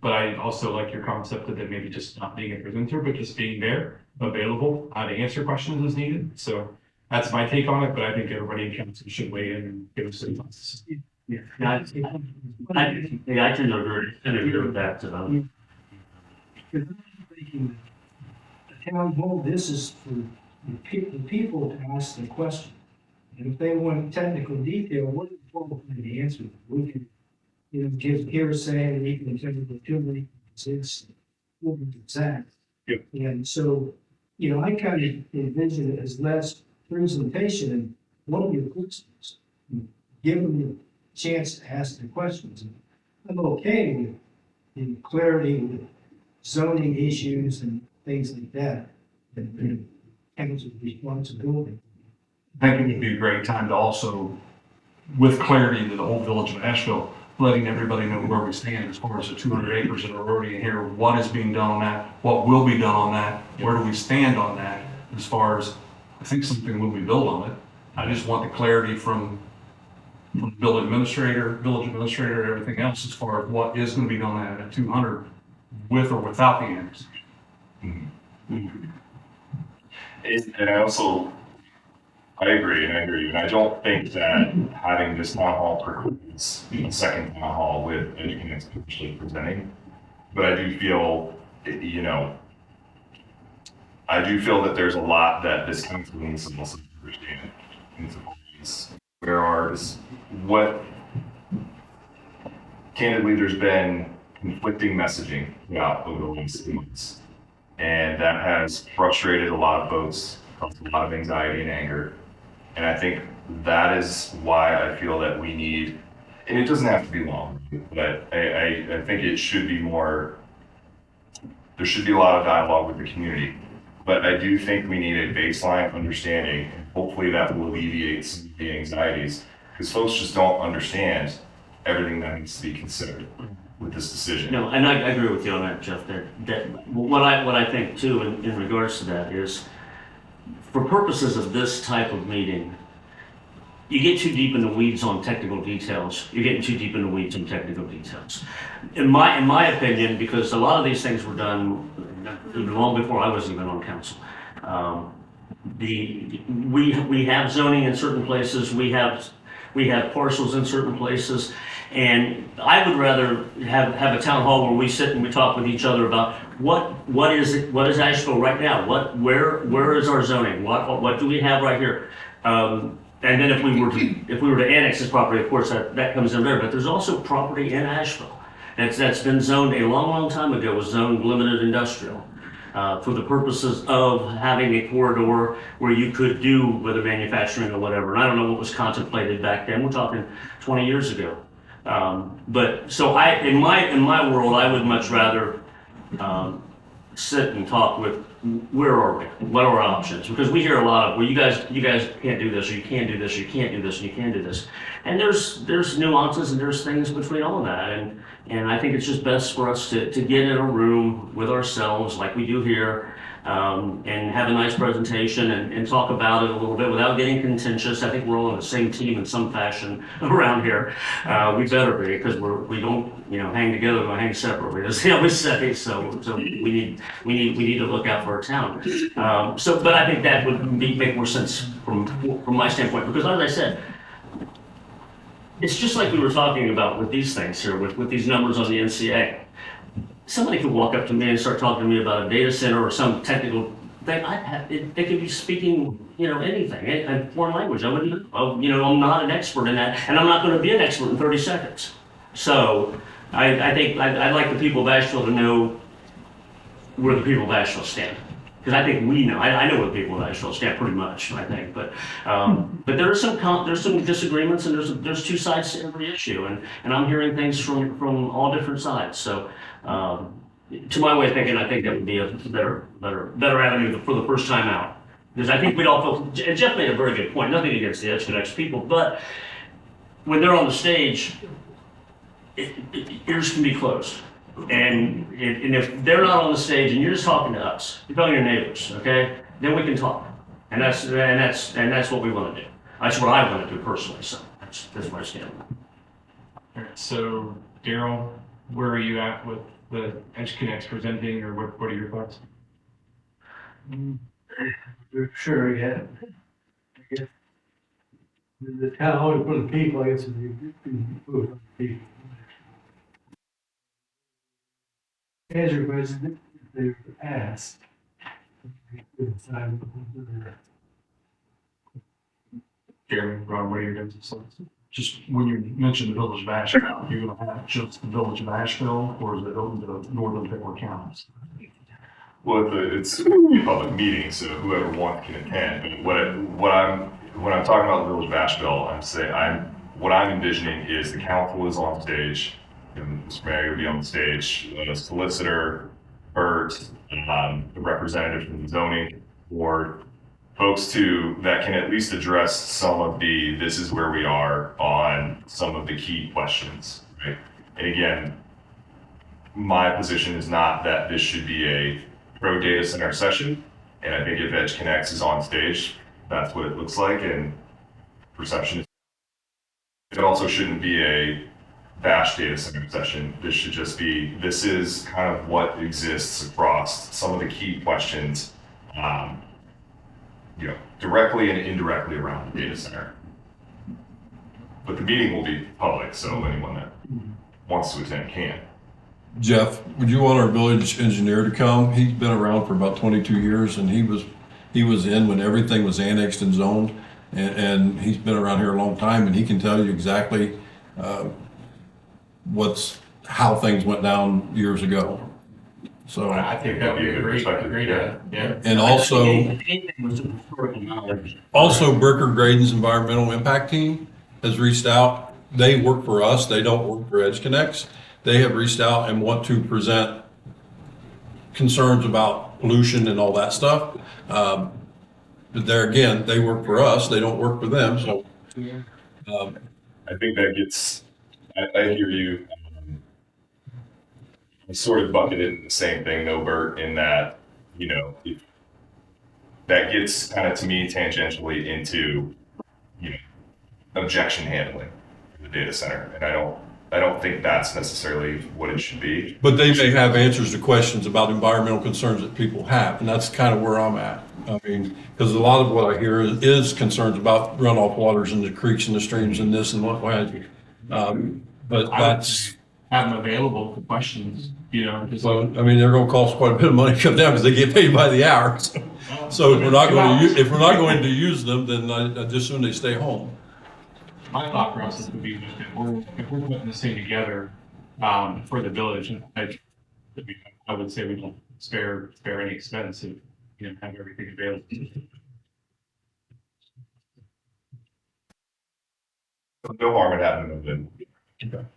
But I also like your concept of them maybe just not being a presenter, but just being there, available to answer questions as needed. So that's my take on it, but I think everybody in council should weigh in and give us their thoughts. Yeah, I tend to agree with that. Because I'm thinking the town hall, this is for the people to ask the question. And if they want technical detail, we're qualified to answer them. We can, give hearsay and we can tell you the too many, it's exact. Yep. And so, I kind of envision it as less presentation and one of your questions. Give them the chance to ask the questions. And I'm okay with clarity with zoning issues and things like that. And council responsibility. I think it would be a great time to also, with clarity to the whole village of Asheville, letting everybody know where we stand as far as the 200 acres that are already in here, what is being done on that, what will be done on that, where do we stand on that, as far as, I think something will be built on it. I just want the clarity from the village administrator, everything else, as far as what is going to be done at 200, with or without the annexation. And I agree, and I don't think that having this town hall precludes a second town hall with educators potentially presenting. But I do feel, that there's a lot that this council needs to also understand. Candidly, there's been conflicting messaging throughout over the last 6 months. And that has frustrated a lot of folks, caused a lot of anxiety and anger. And I think that is why I feel that we need, and it doesn't have to be long, but I think it should be more, there should be a lot of dialogue with the community. But I do think we need a baseline understanding, and hopefully that will alleviate some of the anxieties, because folks just don't understand everything that needs to be considered with this decision. No, and I agree with you on that, Jeff. That what I think too in regards to that is, for purposes of this type of meeting, you get too deep in the weeds on technical details. You're getting too deep in the weeds on technical details. In my opinion, because a lot of these things were done even long before I was even on council. We have zoning in certain places. We have parcels in certain places. And I would rather have a town hall where we sit and we talk with each other about what is Asheville right now? Where is our zoning? What do we have right here? And then if we were to annex this property, of course that comes in there. But there's also property in Asheville that's been zoned a long time ago, was zoned limited industrial. For the purposes of having a corridor where you could do whether manufacturing or whatever. And I don't know what was contemplated back then. We're talking 20 years ago. But so in my world, I would much rather sit and talk with where are we? What are our options? Because we hear a lot of, well, you guys can't do this, or you can't do this, or you can't do this, and you can't do this. And there's nuances and there's things between all of that. And I think it's just best for us to get in a room with ourselves like we do here, and have a nice presentation and talk about it a little bit without getting contentious. I think we're all on the same team in some fashion around here. We better be, because we don't hang together, we hang separately, as they always say. So we need to look out for our town. But I think that would make more sense from my standpoint, because as I said, it's just like we were talking about with these things here, with these numbers on the NCA. Somebody could walk up to me and start talking to me about a data center or some technical thing. They could be speaking, anything, a foreign language. I wouldn't, I'm not an expert in that, and I'm not going to be an expert in 30 seconds. So I think I'd like the people of Asheville to know where the people of Asheville stand. Because I think we know. I know where the people of Asheville stand pretty much, I think. But there's some disagreements, and there's two sides to every issue, and I'm hearing things from all different sides. So to my way of thinking, I think that would be a better avenue for the first time out. Because I think we'd all feel, and Jeff made a very good point, nothing against the Edge Connects people, but when they're on the stage, ears can be closed. And if they're not on the stage and you're just talking to us, you're talking to your neighbors, okay, then we can talk. And that's what we want to do. That's what I want to do personally, so that's where I stand. All right, so Daryl, where are you at with the Edge Connects presenting, or what are your thoughts? Sure, yeah. I guess the town always for the people, I guess, is the people. As a resident, they're asked. Jeremy, Ron, what are your guys' thoughts? Just when you mentioned the village of Asheville, you're gonna have just the village of Asheville, or is it open to northern Taylor counties? Well, it's a public meeting, so whoever wants can attend. But when I'm talking about the village of Asheville, what I'm envisioning is the council is on stage, and Mr. Mayor will be on the stage, the solicitor, Bert, the representative from the zoning board, folks that can at least address some of this is where we are on some of the key questions, right? And again, my position is not that this should be a pro data center session. And I think if Edge Connects is on stage, that's what it looks like, and perception. It also shouldn't be a bash data center session. This should just be, this is kind of what exists across some of the key questions, directly and indirectly around the data center. But the meeting will be public, so anyone that wants to attend can. Jeff, would you want our village engineer to come? He's been around for about 22 years, and he was in when everything was annexed and zoned, and he's been around here a long time, and he can tell you exactly how things went down years ago. So I think that would be a great idea. Yeah. and also Anything with some historical knowledge. Bricker Graydon's environmental impact team has reached out. They work for us. They don't work for Edge Connects. They have reached out and want to present concerns about pollution and all that stuff. But there again, they work for us. They don't work for them. So I think that gets, I hear you. I sort of bucket it in the same thing though, Bert, in that, that gets kind of to me tangentially into, objection handling for the data center. And I don't think that's necessarily what it should be. but they may have answers to questions about environmental concerns that people have, and that's kind of where I'm at. I mean, because a lot of what I hear is concerns about runoff waters and the creeks and the streams and this and what have you. But that's, Have them available for questions, just so, I mean, they're gonna cost quite a bit of money to come down because they get paid by the hour. So if we're not going to use them, then I just assume they stay home. my thought process would be that if we're putting this thing together for the village, I would say we don't spare any expense if have everything available. No harm in having them then.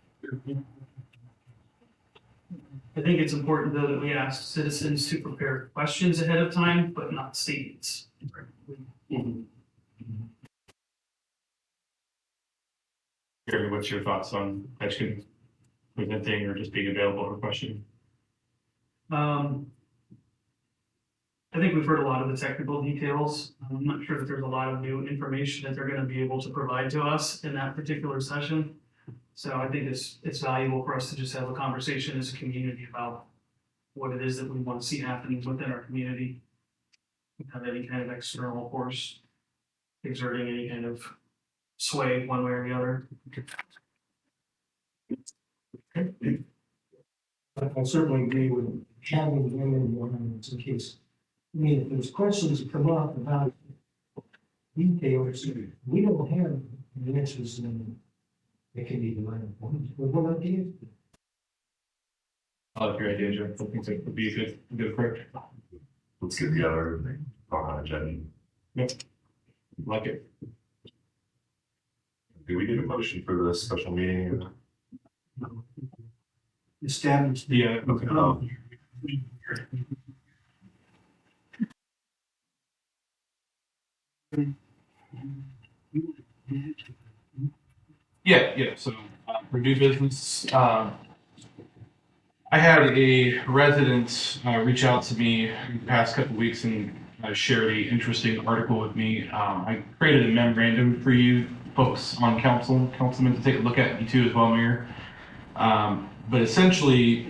I think it's important though that we ask citizens to prepare questions ahead of time, but not statements. Gary, what's your thoughts on actually presenting or just being available for questioning? I think we've heard a lot of the technical details. I'm not sure that there's a lot of new information that they're going to be able to provide to us in that particular session. So I think it's valuable for us to just have a conversation as a community about what it is that we want to see happening within our community. Without any kind of external force exerting any kind of sway one way or the other. I certainly agree with having them in one in case. I mean, if there's questions that come up about details, we don't have the answers, and it can be done. What idea? I like your idea, Jeff. I think that would be a good approach. Let's get together and talk on agenda. Like it. Do we need a motion for this special meeting? Established. Yeah. Okay. Yeah. So for new business, I had a resident reach out to me in the past couple of weeks and shared a interesting article with me. I created a memorandum for you folks on councilmen to take a look at, you too as well, Mayor. But essentially,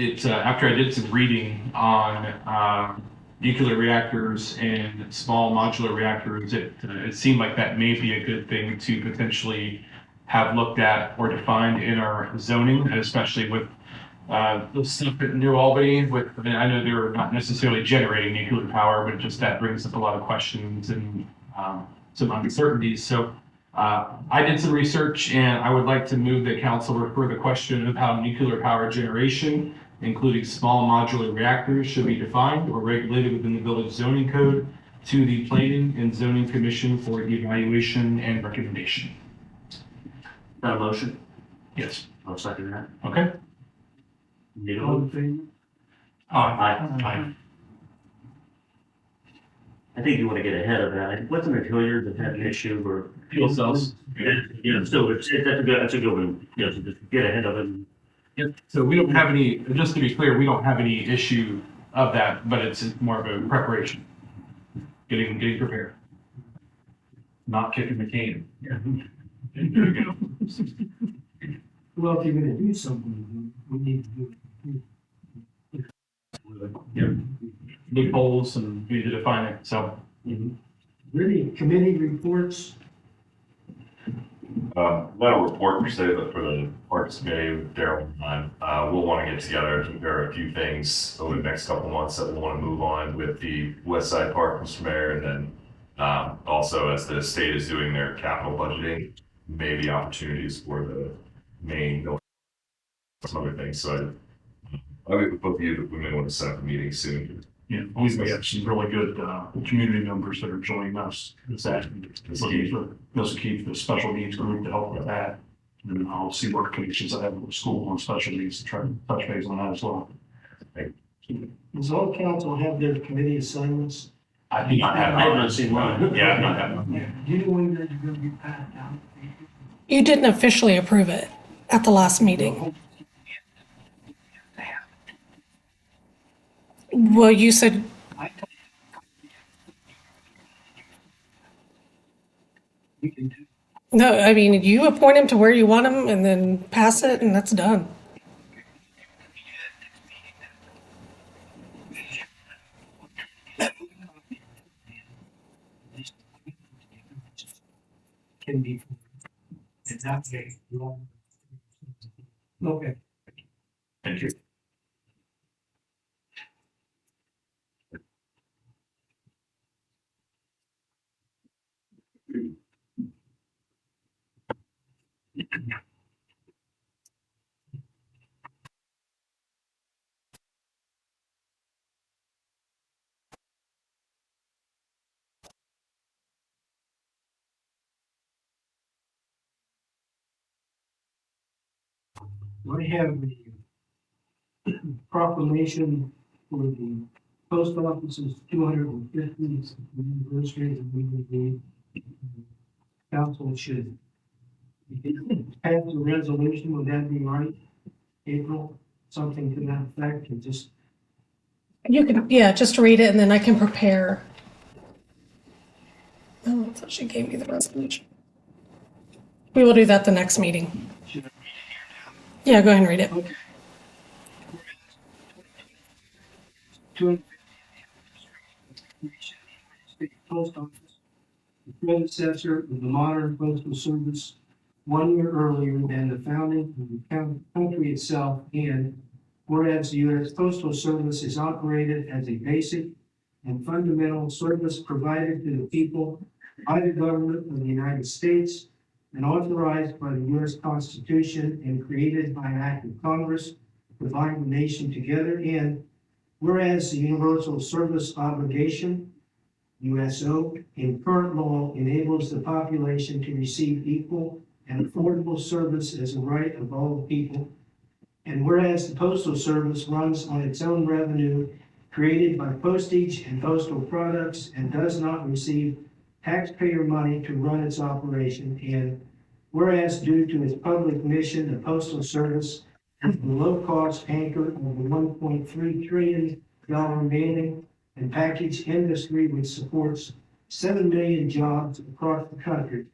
after I did some reading on nuclear reactors and small modular reactors, it seemed like that may be a good thing to potentially have looked at or defined in our zoning, especially with the stuff at New Albany. I mean, I know they're not necessarily generating nuclear power, but just that brings up a lot of questions and some uncertainties. So I did some research, and I would like to move that council refer the question of how nuclear power generation, including small modular reactors, should be defined or regulated within the village zoning code to the Planning and Zoning Commission for evaluation and recommendation. That a motion? Yes. I'll second that. Okay. Need a All vote? in favor? Aye. I think you want to get ahead of that. Wasn't it Hilliard that had an issue or? Fuel cells. Yeah, still, that's a good one. Yeah, so just get ahead of it. Yep. So we don't have any, just to be clear, we don't have any issue of that, but it's more of a preparation. Getting prepared. Not kicking the can. There you go. Well, if you're gonna do something, we need to do it. Yep. Loopholes and we need to define it, so. Really, committee reports, Not a report per se, but for the Parks Committee with Daryl and I, we'll want to get together. There are a few things over the next couple of months that we'll want to move on with the West Side Park, Mr. Mayor, and then also as the state is doing their capital budgeting, maybe opportunities for the main, some other things. So I'll get with both of you that we may want to set up a meeting soon. Yeah, we have some really good community members that are joining us this afternoon. This will keep the special needs group to help with that. And I'll see what connections I have with the school on special needs to try to touch base on that as well. does all council have their committee assignments? I do not have. I have not seen one. Yeah, I don't have one. Do you know when you're gonna get passed down? You didn't officially approve it at the last meeting. Well, you said, We can do. no, I mean, you appoint him to where you want him and then pass it and that's done. Can be. And that way, you all. Okay. Thank you. I have the proclamation for the post office's 250th anniversary that we would be. Council should pass a resolution, would that be right? April, something to that effect, and just, You can, yeah, just read it and then I can prepare. Oh, I thought she gave me the resolution. We will do that the next meeting. should I Yeah, go ahead and read it. Okay. 250th creation of the United States Post Office, the predecessor of the modern postal service, 1 year earlier than the founding of the country itself, and whereas the U.S. Postal Service is operated as a basic and fundamental service provided to the people by the government of the United States and authorized by the U.S. Constitution and created by an act of Congress to bind the nation together. And whereas the Universal Service Obligation, USO, in current law enables the population to receive equal and affordable service as a right of all people. And whereas the Postal Service runs on its own revenue created by postage and postal products and does not receive taxpayer money to run its operation. And whereas due to its public mission, the Postal Service is the low-cost anchor of the $1.3 trillion mailing and package industry, which supports 7 million jobs across the country.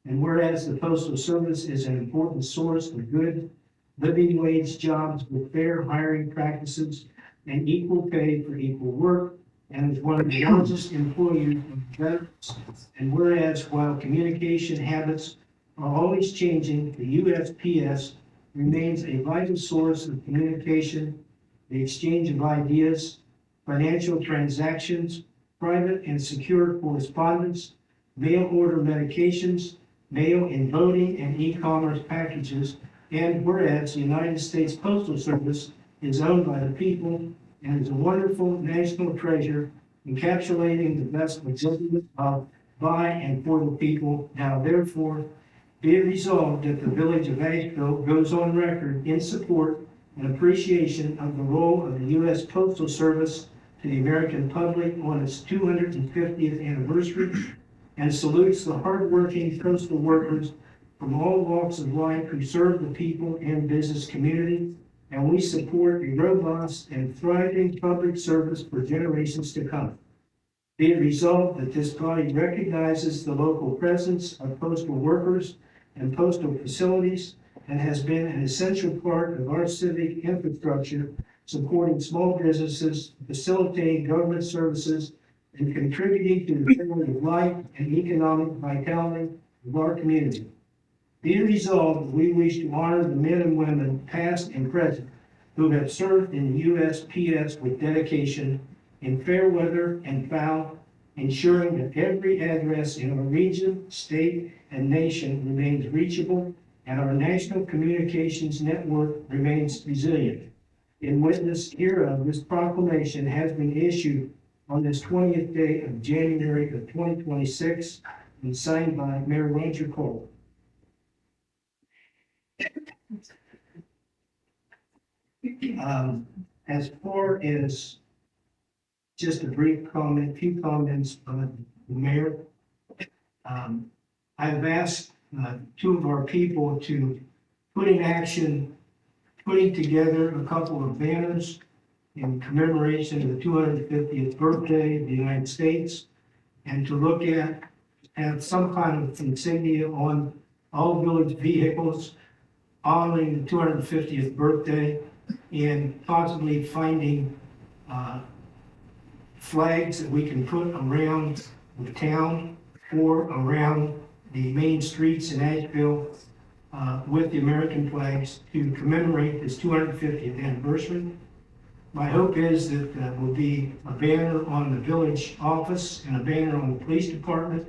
And whereas the Postal Service is an important source of good living wage jobs with fair hiring practices and equal pay for equal work, and is one of the largest employers of veterans. And whereas while communication habits are always changing, the USPS remains a vital source of communication, the exchange of ideas, financial transactions, private and secure correspondence, mail order medications, mail and voting and e-commerce packages. And whereas the United States Postal Service is owned by the people and is a wonderful national treasure encapsulating the best of government of, by, and for the people. Now therefore, be it resolved that the Village of Asheville goes on record in support and appreciation of the role of the U.S. Postal Service to the American public on its 250th anniversary, and salutes the hardworking postal workers from all walks of life who serve the people and business community. And we support a robust and thriving public service for generations to come. Be it resolved that this body recognizes the local presence of postal workers and postal facilities and has been an essential part of our civic infrastructure, supporting small businesses, facilitating government services, and contributing to the quality of life and economic vitality of our community. Be it resolved that we wish to honor the men and women, past and present, who have served in the USPS with dedication in fair weather and foul, ensuring that every address in our region, state, and nation remains reachable and our national communications network remains resilient. In witness hereof, this proclamation has been issued on this 20th day of January of 2026 and signed by Mayor Roger Cole. As far as just a brief comment, few comments on the mayor. I've asked two of our people to put in action, putting together a couple of banners in commemoration of the 250th birthday of the United States, and to look at, have some kind of insignia on all village vehicles honoring the 250th birthday, and possibly finding flags that we can put around the town or around the main streets in Asheville with the American flags to commemorate this 250th anniversary. My hope is that will be a banner on the village office and a banner on the police department,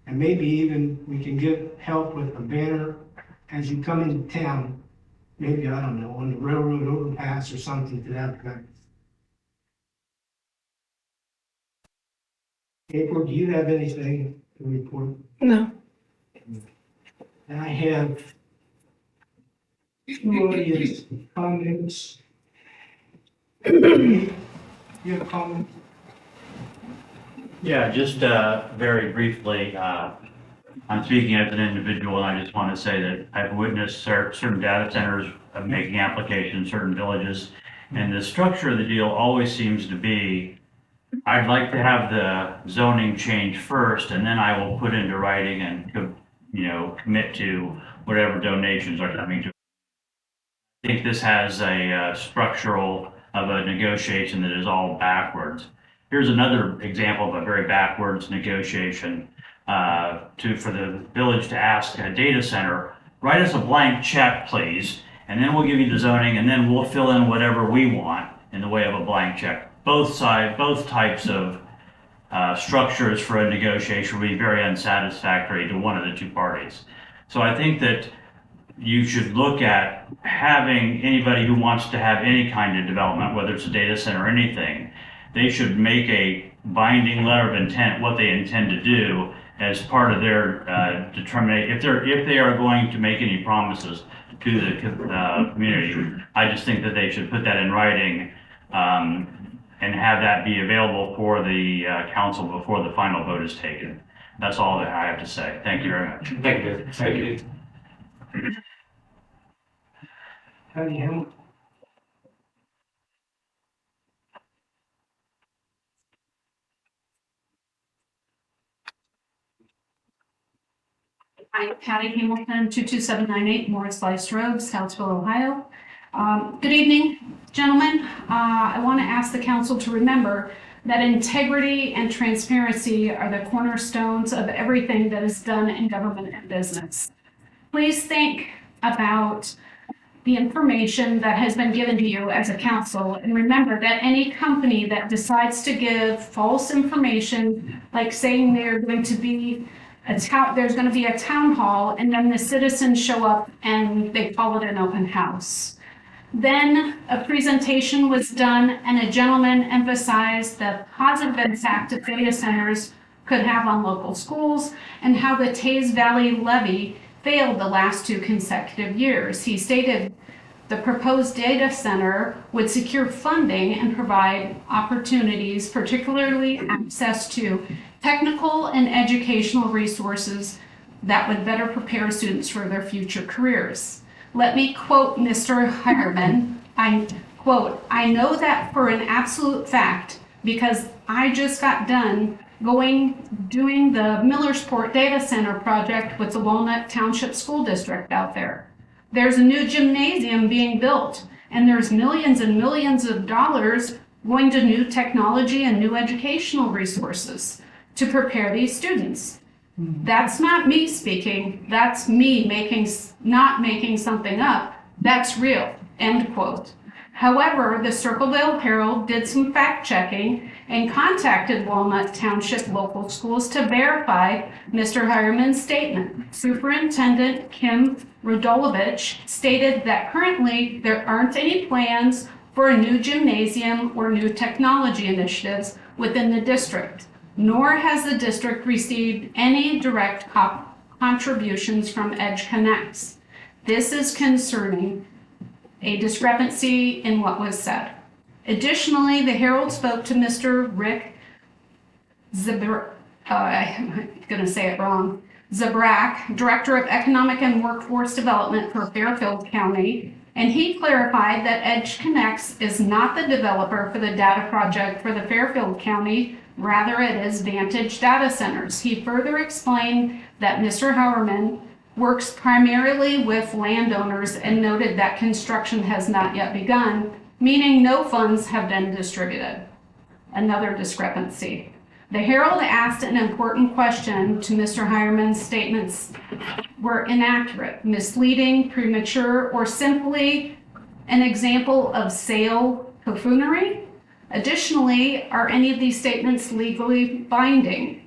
and maybe even we can get help with a banner as you come into town, maybe, I don't know, on the railroad overpass or something to that effect. April, do you have anything to report? No. And I have two audience comments. You have a comment? Yeah, just very briefly, I'm speaking as an individual, and I just want to say that I've witnessed certain data centers making applications, certain villages, and the structure of the deal always seems to be, I'd like to have the zoning change first, and then I will put into writing and, commit to whatever donations are coming to. I think this has a structural of a negotiation that is all backwards. Here's another example of a very backwards negotiation for the village to ask a data center, write us a blank check, please, and then we'll give you the zoning, and then we'll fill in whatever we want in the way of a blank check. Both types of structures for a negotiation will be very unsatisfactory to one of the two parties. So I think that you should look at having anybody who wants to have any kind of development, whether it's a data center or anything, they should make a binding letter of intent, what they intend to do as part of their determination. If they are going to make any promises to the community, I just think that they should put that in writing and have that be available for the council before the final vote is taken. That's all that I have to say. Thank you very much. Thank you. Thank you. Patty Hamilton? I'm Patty Hamilton, 22798 Morris Slice Road, Scottsville, Ohio. Good evening, gentlemen. I want to ask the council to remember that integrity and transparency are the cornerstones of everything that is done in government and business. Please think about the information that has been given to you as a council, and remember that any company that decides to give false information, like saying they're going to be there's going to be a town hall, and then the citizens show up and they call it an open house. Then a presentation was done and a gentleman emphasized the positive impact that data centers could have on local schools and how the Taze Valley levy failed the last 2 consecutive years. He stated the proposed data center would secure funding and provide opportunities, particularly access to technical and educational resources that would better prepare students for their future careers. Let me quote Mr. Hireman. I quote, "I know that for an absolute fact because I just got done doing the Millersport Data Center project with the Walnut Township School District out there. There's a new gymnasium being built, and there's millions and millions of dollars going to new technology and new educational resources to prepare these students. That's not me speaking. That's me not making something up. That's real." End quote. However, the Circleville Herald did some fact checking and contacted Walnut Township local schools to verify Mr. Hireman's statement. Superintendent Kim Radolovich stated that currently there aren't any plans for a new gymnasium or new technology initiatives within the district, nor has the district received any direct contributions from EdgeConneX. This is concerning a discrepancy in what was said. Additionally, the Herald spoke to Mr. Rick I'm going to say it wrong, Zabrak, Director of Economic and Workforce Development for Fairfield County, and he clarified that EdgeConneX is not the developer for the data project for the Fairfield County, rather it is Vantage Data Centers. He further explained that Mr. Howerman works primarily with landowners and noted that construction has not yet begun, meaning no funds have been distributed. Another discrepancy. The Herald asked an important question to Mr. Hireman's statements were inaccurate, misleading, premature, or simply an example of sale buffoonery. Additionally, are any of these statements legally binding?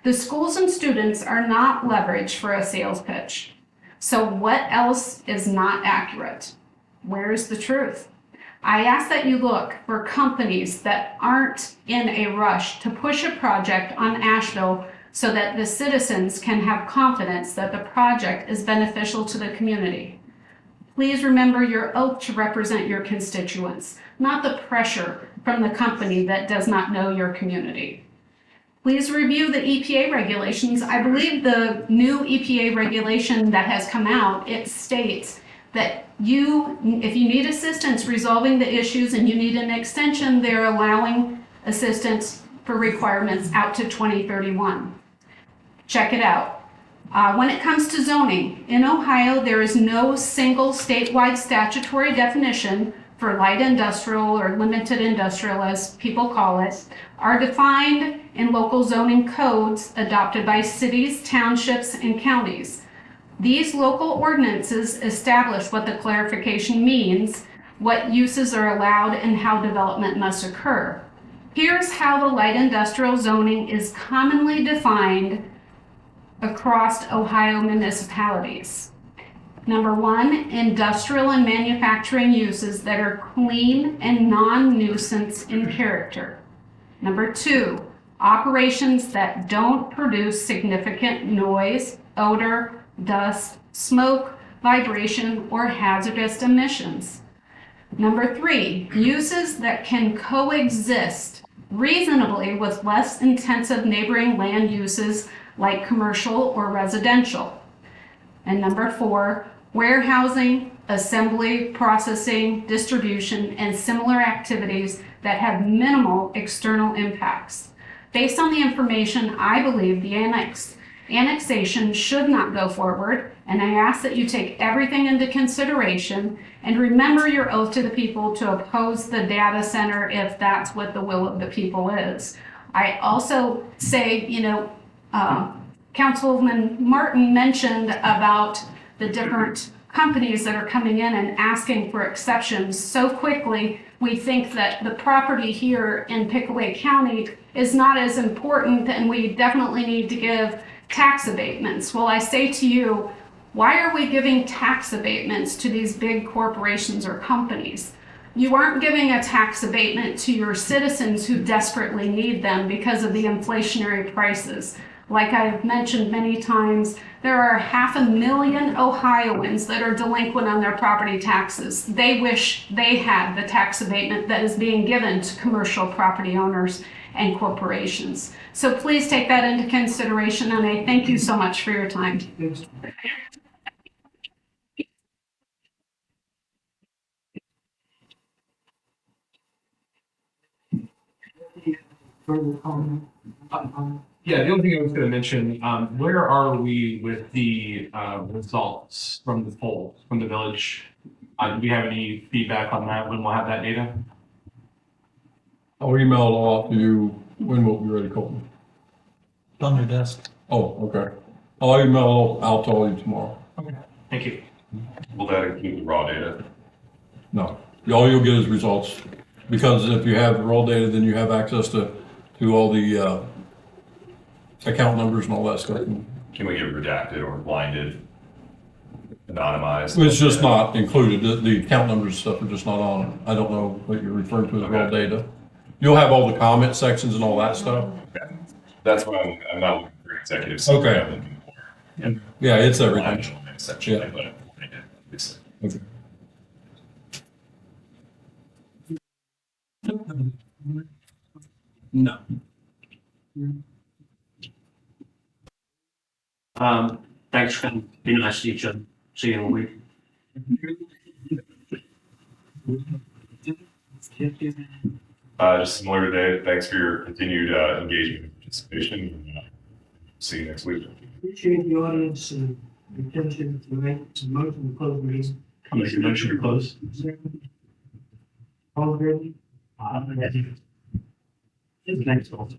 The schools and students are not leverage for a sales pitch. So what else is not accurate? Where is the truth? I ask that you look for companies that aren't in a rush to push a project on Asheville so that the citizens can have confidence that the project is beneficial to the community. Please remember your oath to represent your constituents, not the pressure from the company that does not know your community. Please review the EPA regulations. I believe the new EPA regulation that has come out, it states that if you need assistance resolving the issues and you need an extension, they're allowing assistance for requirements out to 2031. Check it out. When it comes to zoning, in Ohio, there is no single statewide statutory definition for light industrial or limited industrial, as people call it, are defined in local zoning codes adopted by cities, townships, and counties. These local ordinances establish what the clarification means, what uses are allowed, and how development must occur. Here's how the light industrial zoning is commonly defined across Ohio municipalities. Number 1, industrial and manufacturing uses that are clean and non-nuisance in character. Number 2, operations that don't produce significant noise, odor, dust, smoke, vibration, or hazardous emissions. Number 3, uses that can coexist reasonably with less intensive neighboring land uses like commercial or residential. And number 4, warehousing, assembly, processing, distribution, and similar activities that have minimal external impacts. Based on the information, I believe the annex Annexation should not go forward, and I ask that you take everything into consideration and remember your oath to the people to oppose the data center if that's what the will of the people is. I also say, Councilman Martin mentioned about the different companies that are coming in and asking for exceptions so quickly. We think that the property here in Pickaway County is not as important, and we definitely need to give tax abatements. Well, I say to you, why are we giving tax abatements to these big corporations or companies? You aren't giving a tax abatement to your citizens who desperately need them because of the inflationary prices. Like I've mentioned many times, there are 500,000 Ohioans that are delinquent on their property taxes. They wish they had the tax abatement that is being given to commercial property owners and corporations. So please take that into consideration, and I thank you so much for your time. Further comment? Yeah, the only thing I was gonna mention, where are we with the, results from the poll, from the village? Do we have any feedback on that, when we'll have that data? I'll email it all to you. When will be ready, Colton? On your desk. Oh, okay. I'll email it out to all you tomorrow. Thank you. Will that include the raw data? No, all you'll get is results. Because if you have raw data, then you have access to all the, account numbers and all that stuff. Can we get redacted or blinded, anonymized? It's just not included. The account numbers and stuff are just not on it. I don't know what you're referring to as raw data. You'll have all the comment sections and all that stuff. Okay. That's what I'm not looking for executive summary. Okay. I'm looking for, Yeah, it's everything. essentially, Yeah. but I did, obviously. Okay. No. Thanks for coming. Be nice to each other. See you in a week. Just similar today, thanks for your continued engagement and participation. See you next week. Appreciate the audience and attention tonight. It's a motion to close the meeting. I'll make a motion to close. All ready? Thanks all.